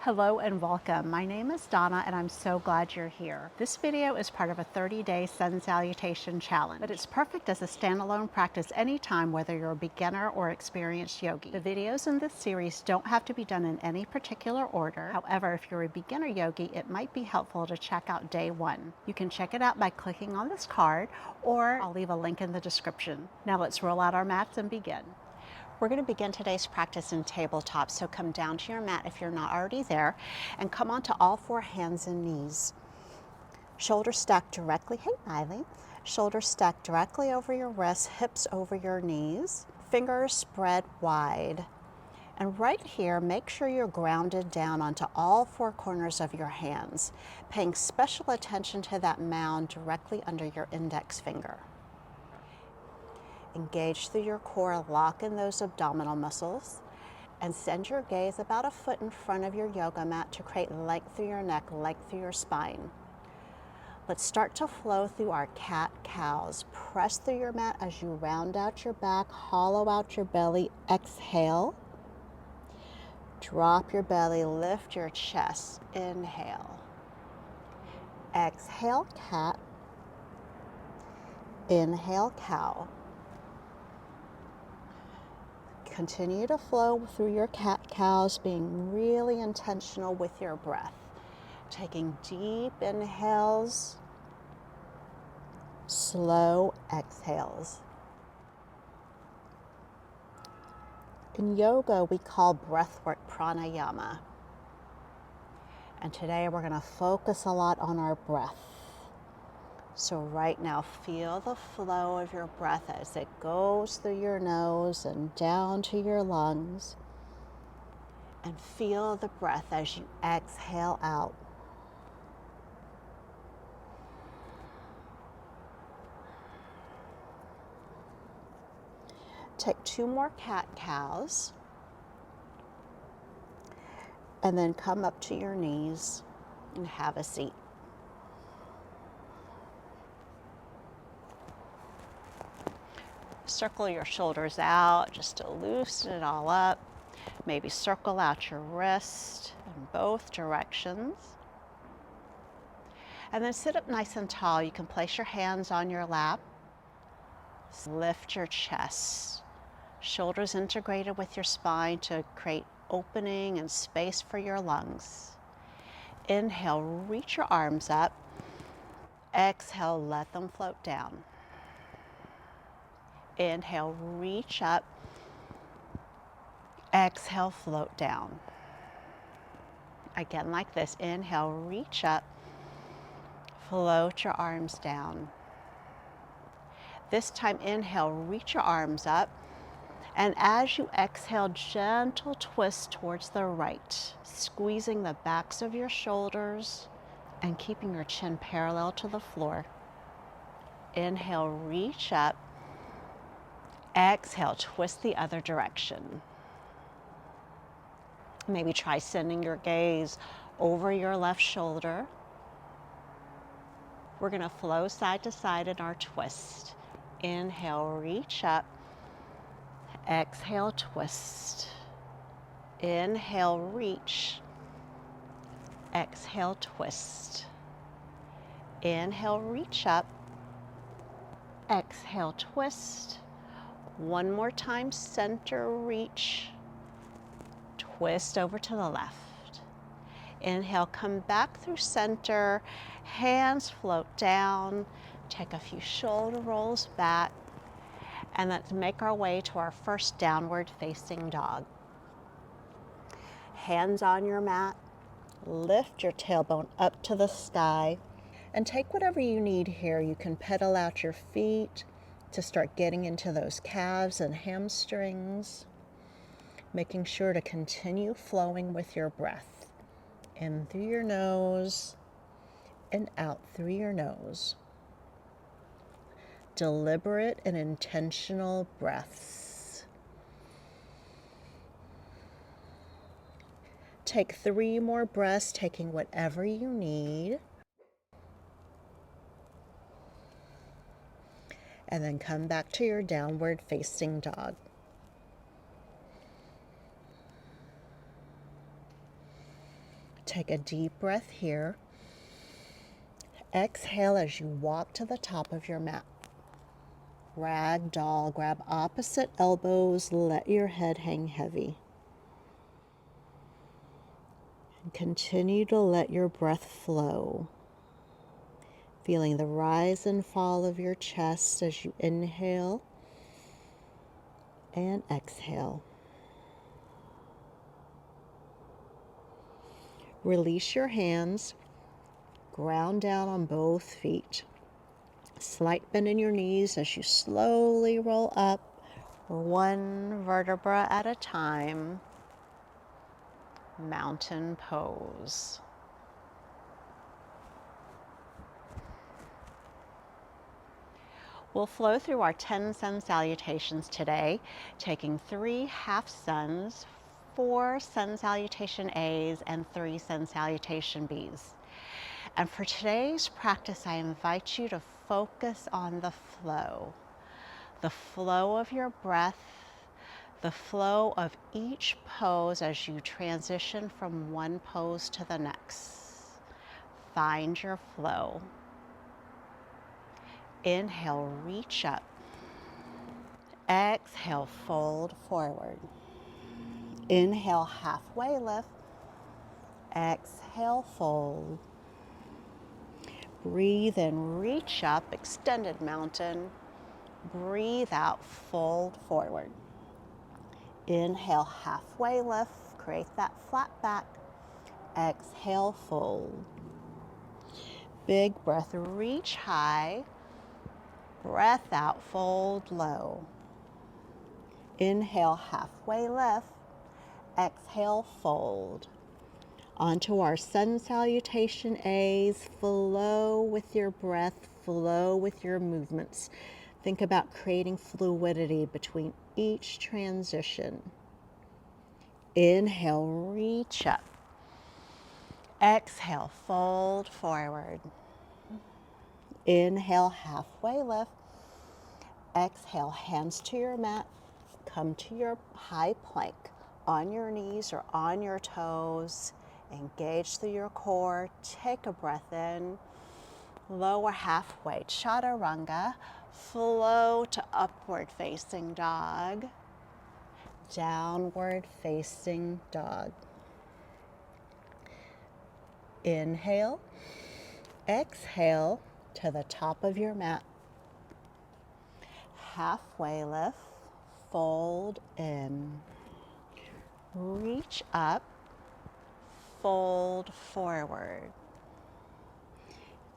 Hello and welcome. My name is Donna and I'm so glad you're here. This video is part of a 30-day Sun Salutation challenge, but it's perfect as a standalone practice anytime, whether you're a beginner or experienced yogi. The videos in this series don't have to be done in any particular order. However, if you're a beginner yogi, it might be helpful to check out day one. You can check it out by clicking on this card, or I'll leave a link in the description. Now let's roll out our mats and begin. We're going to begin today's practice in tabletop, so come down to your mat if you're not already there, and come onto all four hands and knees. Shoulders stacked directly, hey Miley, shoulders stacked directly over your wrists, hips over your knees, fingers spread wide. And right here, make sure you're grounded down onto all four corners of your hands, paying special attention to that mound directly under your index finger. Engage through your core, lock in those abdominal muscles, and send your gaze about a foot in front of your yoga mat to create length through your neck, length through your spine. Let's start to flow through our cat-cows. Press through your mat as you round out your back, hollow out your belly, exhale. Drop your belly, lift your chest, inhale. Exhale, cat. Inhale, cow. Continue to flow through your cat-cows, being really intentional with your breath. Taking deep inhales, slow exhales. In yoga, we call breathwork pranayama. And today we're going to focus a lot on our breath. So right now, feel the flow of your breath as it goes through your nose and down to your lungs. And feel the breath as you exhale out. Take 2 more cat-cows. And then come up to your knees and have a seat. Circle your shoulders out just to loosen it all up. Maybe circle out your wrist in both directions. And then sit up nice and tall. You can place your hands on your lap. Lift your chest. Shoulders integrated with your spine to create opening and space for your lungs. Inhale, reach your arms up. Exhale, let them float down. Inhale, reach up. Exhale, float down. Again, like this. Inhale, reach up. Float your arms down. This time, inhale, reach your arms up. And as you exhale, gentle twist towards the right, squeezing the backs of your shoulders and keeping your chin parallel to the floor. Inhale, reach up. Exhale, twist the other direction. Maybe try sending your gaze over your left shoulder. We're going to flow side to side in our twist. Inhale, reach up. Exhale, twist. Inhale, reach. Exhale, twist. Inhale, reach up. Exhale, twist. One more time, center, reach. Twist over to the left. Inhale, come back through center. Hands float down. Take a few shoulder rolls back. And let's make our way to our first downward facing dog. Hands on your mat. Lift your tailbone up to the sky. And take whatever you need here. You can pedal out your feet to start getting into those calves and hamstrings. Making sure to continue flowing with your breath. In through your nose and out through your nose. Deliberate and intentional breaths. Take 3 more breaths, taking whatever you need. And then come back to your downward facing dog. Take a deep breath here. Exhale as you walk to the top of your mat. Ragdoll, grab opposite elbows, let your head hang heavy. And continue to let your breath flow. Feeling the rise and fall of your chest as you inhale and exhale. Release your hands, ground down on both feet. Slight bend in your knees as you slowly roll up, one vertebra at a time. Mountain pose. We'll flow through our 10 sun salutations today, taking 3 half suns, 4 sun salutation A's, and 3 sun salutation B's. And for today's practice, I invite you to focus on the flow of your breath, the flow of each pose as you transition from one pose to the next. Find your flow. Inhale, reach up. Exhale, fold forward. Inhale, halfway lift. Exhale, fold. Breathe in, reach up, extended mountain. Breathe out, fold forward. Inhale, halfway lift, create that flat back. Exhale, fold. Big breath, reach high. Breath out, fold low. Inhale, halfway lift. Exhale, fold. Onto our sun salutation A's. Flow with your breath, flow with your movements. Think about creating fluidity between each transition. Inhale, reach up. Exhale, fold forward. Inhale, halfway lift. Exhale, hands to your mat. Come to your high plank on your knees or on your toes. Engage through your core. Take a breath in. Lower halfway, chaturanga. Flow to upward facing dog. Downward facing dog. Inhale. Exhale to the top of your mat. Halfway lift. Fold in. Reach up. Fold forward.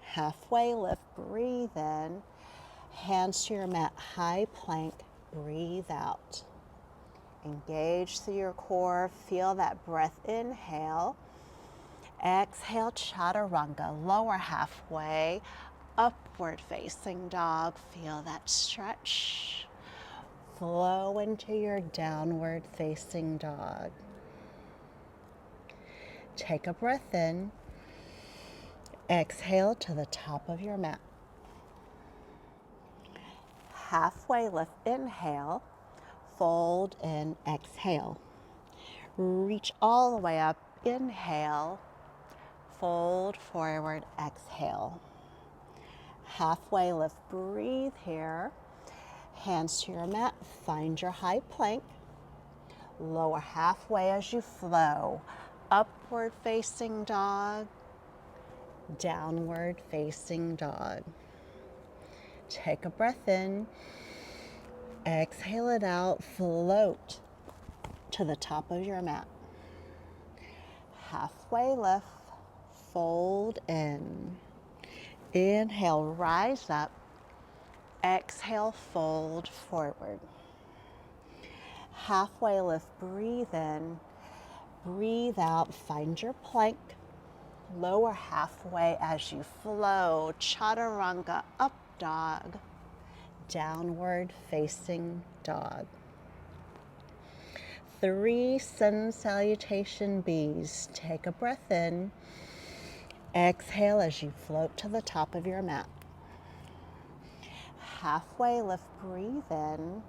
Halfway lift, breathe in. Hands to your mat, high plank, breathe out. Engage through your core, feel that breath, inhale. Exhale, chaturanga, lower halfway, upward facing dog, feel that stretch. Flow into your downward facing dog. Take a breath in. Exhale to the top of your mat. Halfway lift, inhale. Fold in, exhale. Reach all the way up, inhale. Fold forward, exhale. Halfway lift, breathe here. Hands to your mat, find your high plank. Lower halfway as you flow. Upward facing dog. Downward facing dog. Take a breath in. Exhale it out. Float to the top of your mat. Halfway lift. Fold in. Inhale, rise up. Exhale, fold forward. Halfway lift, breathe in. Breathe out, find your plank. Lower halfway as you flow, chaturanga, up dog, downward facing dog. 3 sun salutation B's. Take a breath in. Exhale as you float to the top of your mat. Halfway lift, breathe in.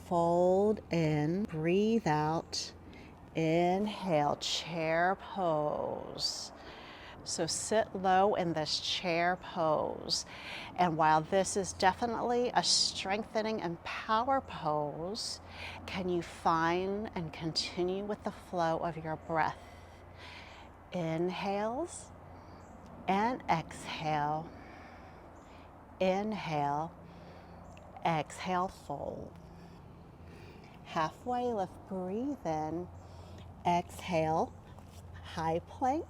Fold in, breathe out. Inhale, chair pose. So sit low in this chair pose. And while this is definitely a strengthening and power pose, can you find and continue with the flow of your breath? Inhales and exhale. Inhale, exhale, fold. Halfway lift, breathe in. Exhale, high plank.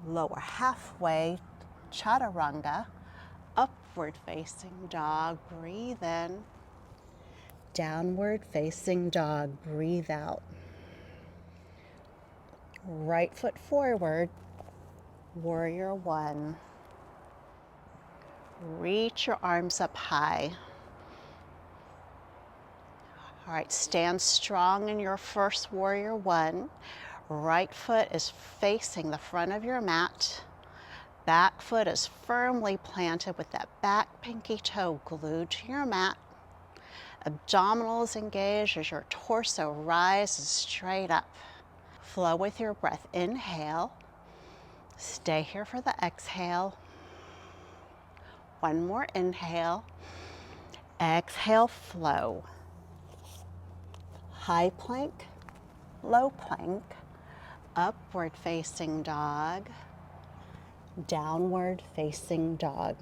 Lower halfway, chaturanga. Upward facing dog, breathe in. Downward facing dog, breathe out. Right foot forward, warrior one. Reach your arms up high. All right, stand strong in your first warrior one. Right foot is facing the front of your mat. Back foot is firmly planted with that back pinky toe glued to your mat. Abdominals engaged as your torso rises straight up. Flow with your breath. Inhale. Stay here for the exhale. One more inhale. Exhale, flow. High plank, low plank, upward facing dog, downward facing dog.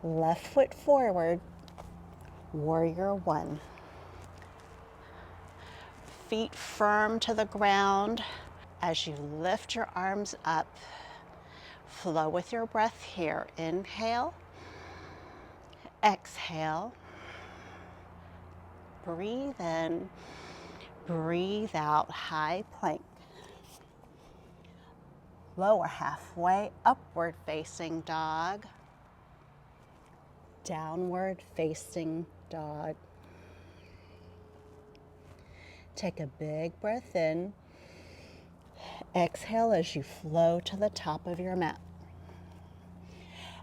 Left foot forward, warrior one. Feet firm to the ground as you lift your arms up. Flow with your breath here. Inhale, exhale, breathe in, breathe out, high plank. Lower halfway, upward facing dog, downward facing dog. Take a big breath in. Exhale as you flow to the top of your mat.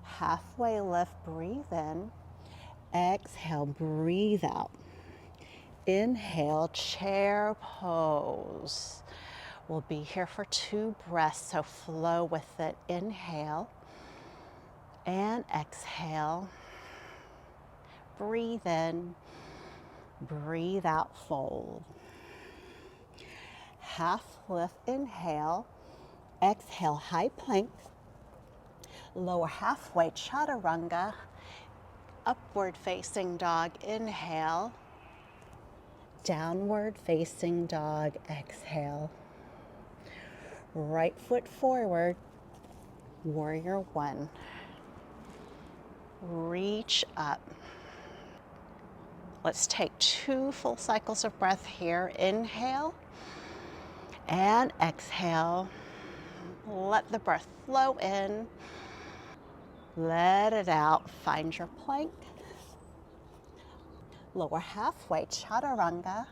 Halfway lift, breathe in. Exhale, breathe out. Inhale, chair pose. We'll be here for 2 breaths, so flow with it. Inhale and exhale. Breathe in, breathe out, fold. Half lift, inhale. Exhale, high plank. Lower halfway, chaturanga. Upward facing dog, inhale. Downward facing dog, exhale. Right foot forward, warrior one. Reach up. Let's take 2 full cycles of breath here. Inhale and exhale. Let the breath flow in. Let it out. Find your plank. Lower halfway, chaturanga.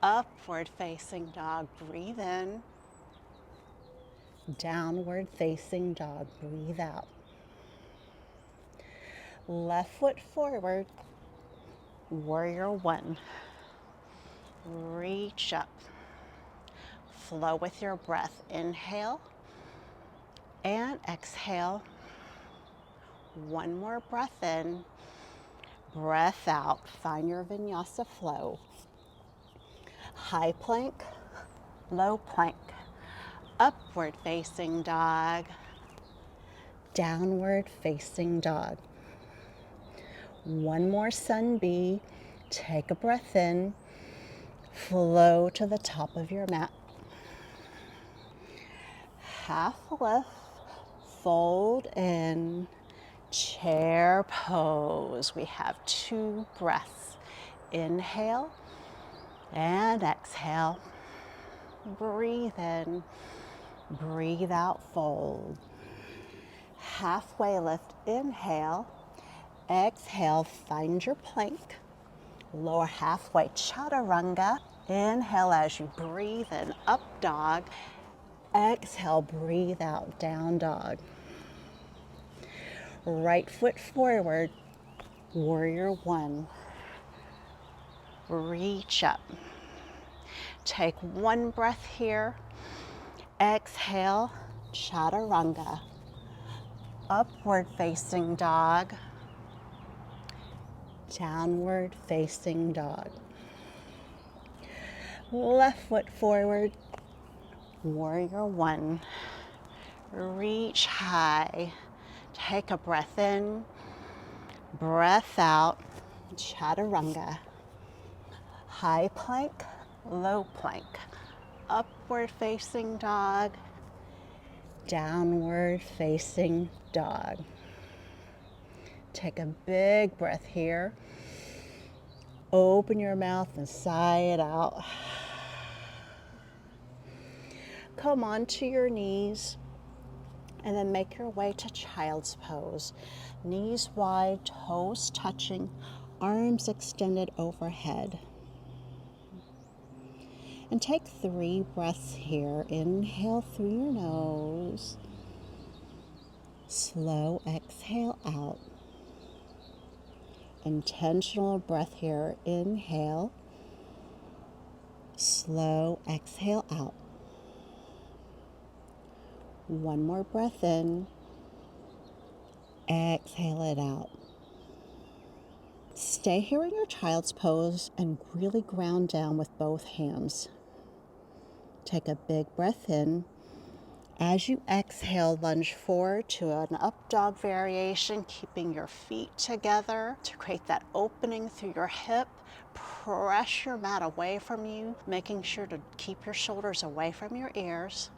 Upward facing dog, breathe in. Downward facing dog, breathe out. Left foot forward, warrior one. Reach up. Flow with your breath. Inhale and exhale. One more breath in. Breath out. Find your vinyasa flow. High plank, low plank. Upward facing dog. Downward facing dog. One more sun bee. Take a breath in. Flow to the top of your mat. Half lift. Fold in. Chair pose. We have 2 breaths. Inhale and exhale. Breathe in. Breathe out, fold. Halfway lift, inhale. Exhale, find your plank. Lower halfway, chaturanga. Inhale as you breathe in, up dog. Exhale, breathe out, down dog. Right foot forward, warrior one. Reach up. Take one breath here. Exhale, chaturanga. Upward facing dog. Downward facing dog. Left foot forward. Warrior one. Reach high. Take a breath in. Breath out. Chaturanga. High plank, low plank. Upward facing dog. Downward facing dog. Take a big breath here. Open your mouth and sigh it out. Come onto your knees and then make your way to child's pose. Knees wide, toes touching, arms extended overhead. And take 3 breaths here. Inhale through your nose. Slow exhale out. Intentional breath here. Inhale. Slow exhale out. One more breath in. Exhale it out. Stay here in your child's pose and really ground down with both hands. Take a big breath in. As you exhale, lunge forward to an up dog variation, keeping your feet together to create that opening through your hip. Press your mat away from you, making sure to keep your shoulders away from your ears.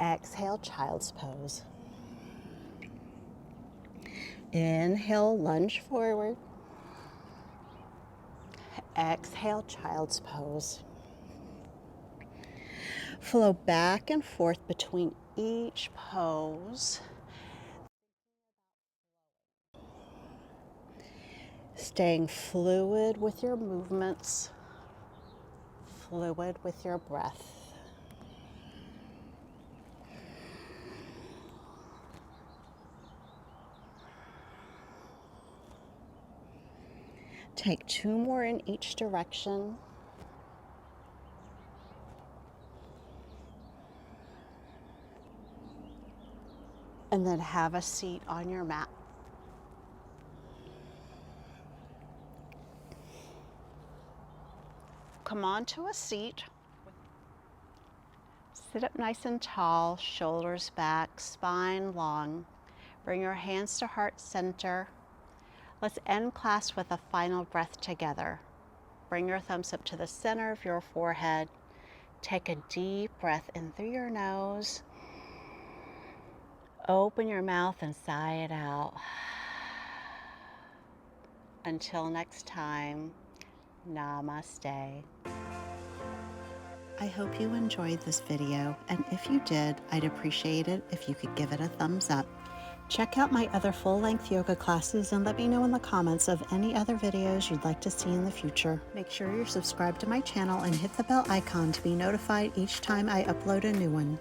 Exhale, child's pose. Inhale, lunge forward. Exhale, child's pose. Flow back and forth between each pose. Staying fluid with your movements, fluid with your breath. Take 2 more in each direction. And then have a seat on your mat. Come onto a seat. Sit up nice and tall, shoulders back, spine long. Bring your hands to heart center. Let's end class with a final breath together. Bring your thumbs up to the center of your forehead. Take a deep breath in through your nose. Open your mouth and sigh it out. Until next time, namaste. I hope you enjoyed this video, and if you did, I'd appreciate it if you could give it a thumbs up. Check out my other full-length yoga classes and let me know in the comments of any other videos you'd like to see in the future. Make sure you're subscribed to my channel and hit the bell icon to be notified each time I upload a new one.